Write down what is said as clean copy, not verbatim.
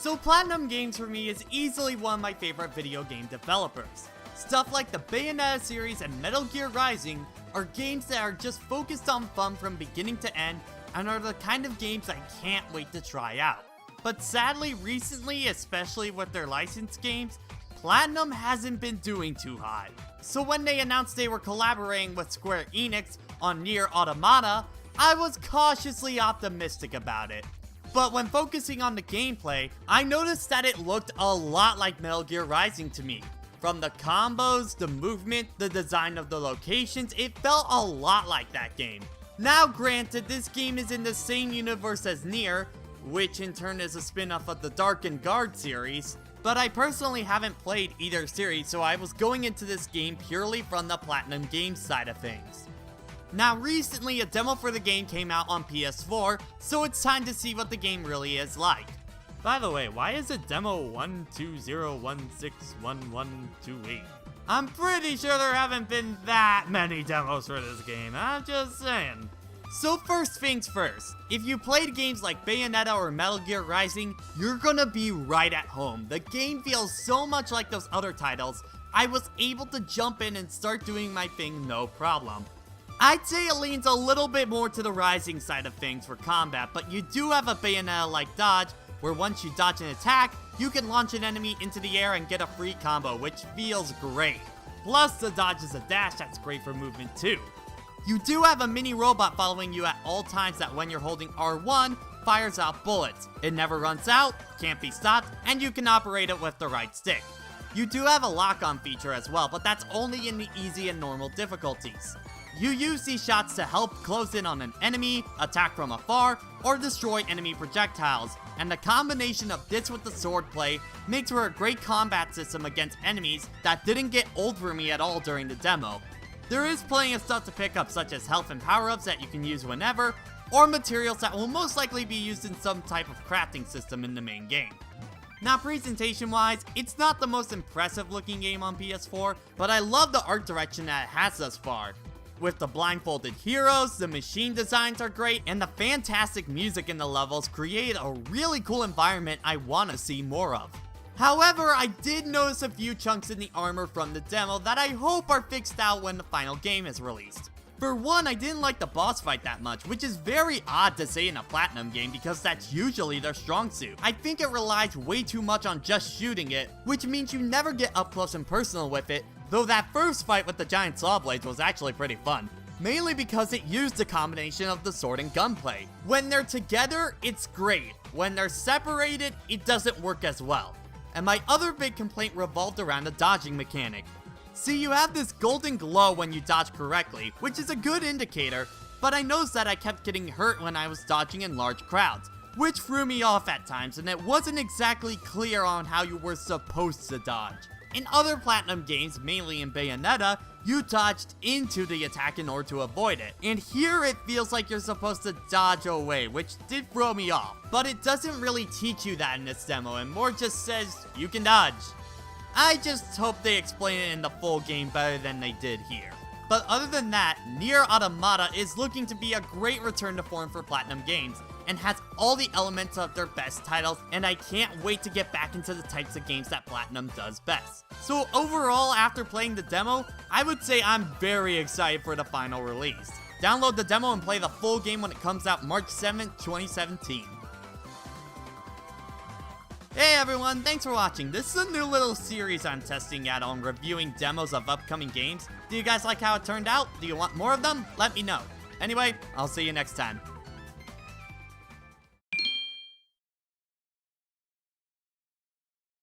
So Platinum Games for me is easily one of my favorite video game developers. Stuff like the Bayonetta series and Metal Gear Rising are games that are just focused on fun from beginning to end and are the kind of games I can't wait to try out. But sadly recently, especially with their licensed games, Platinum hasn't been doing too hot. So when they announced they were collaborating with Square Enix on Nier Automata, I was cautiously optimistic about it. But when focusing on the gameplay, I noticed that it looked a lot like Metal Gear Rising to me. From the combos, the movement, the design of the locations, it felt a lot like that game. Now granted, this game is in the same universe as Nier, which in turn is a spin-off of the Darkened Guard series, but I personally haven't played either series, so I was going into this game purely from the Platinum Games side of things. Now recently a demo for the game came out on PS4, so it's time to see what the game really is like. By the way, why is it demo 120161128? I'm pretty sure there haven't been that many demos for this game, I'm just saying. So first things first, if you played games like Bayonetta or Metal Gear Rising, you're gonna be right at home. The game feels so much like those other titles, I was able to jump in and start doing my thing no problem. I'd say it leans a little bit more to the Rising side of things for combat, but you do have a Bayonetta-like dodge, where once you dodge an attack, you can launch an enemy into the air and get a free combo, which feels great. Plus, the dodge is a dash that's great for movement too. You do have a mini robot following you at all times that when you're holding R1, fires out bullets. It never runs out, can't be stopped, and you can operate it with the right stick. You do have a lock-on feature as well, but that's only in the easy and normal difficulties. You use these shots to help close in on an enemy, attack from afar, or destroy enemy projectiles, and the combination of this with the swordplay makes for a great combat system against enemies that didn't get old for me at all during the demo. There is plenty of stuff to pick up, such as health and power-ups that you can use whenever, or materials that will most likely be used in some type of crafting system in the main game. Now presentation-wise, it's not the most impressive looking game on PS4, but I love the art direction that it has thus far. With the blindfolded heroes, the machine designs are great, and the fantastic music in the levels create a really cool environment I want to see more of. However, I did notice a few chunks in the armor from the demo that I hope are fixed out when the final game is released. For one, I didn't like the boss fight that much, which is very odd to say in a Platinum game because that's usually their strong suit. I think it relies way too much on just shooting it, which means you never get up close and personal with it, though that first fight with the giant saw blades was actually pretty fun. Mainly because it used a combination of the sword and gunplay. When they're together, it's great. When they're separated, it doesn't work as well. And my other big complaint revolved around the dodging mechanic. See, you have this golden glow when you dodge correctly, which is a good indicator, but I noticed that I kept getting hurt when I was dodging in large crowds, which threw me off at times, and it wasn't exactly clear on how you were supposed to dodge. In other Platinum games, mainly in Bayonetta, you dodged into the attack in order to avoid it. And here it feels like you're supposed to dodge away, which did throw me off. But it doesn't really teach you that in this demo, and more just says, you can dodge. I just hope they explain it in the full game better than they did here. But other than that, Nier Automata is looking to be a great return to form for Platinum Games, and has all the elements of their best titles, and I can't wait to get back into the types of games that Platinum does best. So overall, after playing the demo, I would say I'm very excited for the final release. Download the demo and play the full game when it comes out March 7th, 2017. Hey everyone, thanks for watching. This is a new little series I'm testing out on reviewing demos of upcoming games. Do you guys like how it turned out? Do you want more of them? Let me know. Anyway, I'll see you next time.